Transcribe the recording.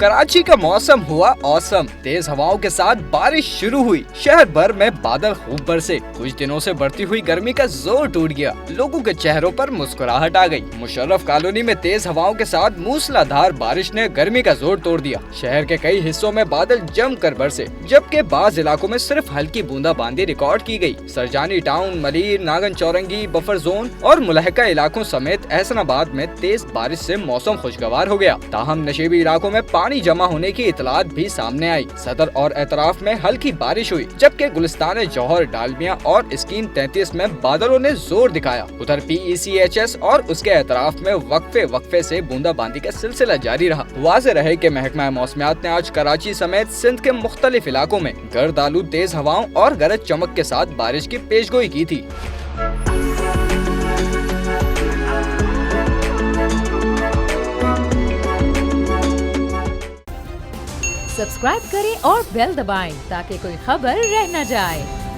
कराची का मौसम हुआ औसम। तेज हवाओं के साथ बारिश शुरू हुई। शहर भर में बादल खूब बरसे। कुछ दिनों से बढ़ती हुई गर्मी का जोर टूट गया। लोगों के चेहरों पर मुस्कुराहट आ गई। मुशर्रफ कॉलोनी में तेज हवाओं के साथ मूसलाधार बारिश ने गर्मी का जोर तोड़ दिया। शहर के कई हिस्सों में बादल जमकर बरसे, जबकि बाज़ इलाकों में सिर्फ हल्की बूंदाबांदी रिकॉर्ड की गई। Surjani town, Malir, Nagan Chowrangi, buffer zone और मुलहका इलाकों समेत एहसनाबाद में तेज बारिश से मौसम खुशगवार हो गया। ताहम नशेबी इलाकों में पानी जमा होने की इतलात भी सामने आई। सदर और एतराफ में हल्की बारिश हुई, जबकि गुलिस्तान जौहर, डालमिया और स्कीम 33 में बादलों ने जोर दिखाया। उधर PECHS और उसके एतराफ में वक्फे से बूंदाबांदी का सिलसिला जारी रहा। वाज़ेह रहे कि महकमा मौसमियात ने आज कराची समेत सिंध के मुख्तलिफ इलाकों में गर्द आलूद तेज हवाओं और गरज चमक के साथ बारिश की पेशगोई की थी। सब्सक्राइब करें और बेल दबाएं ताकि कोई खबर रह न जाए।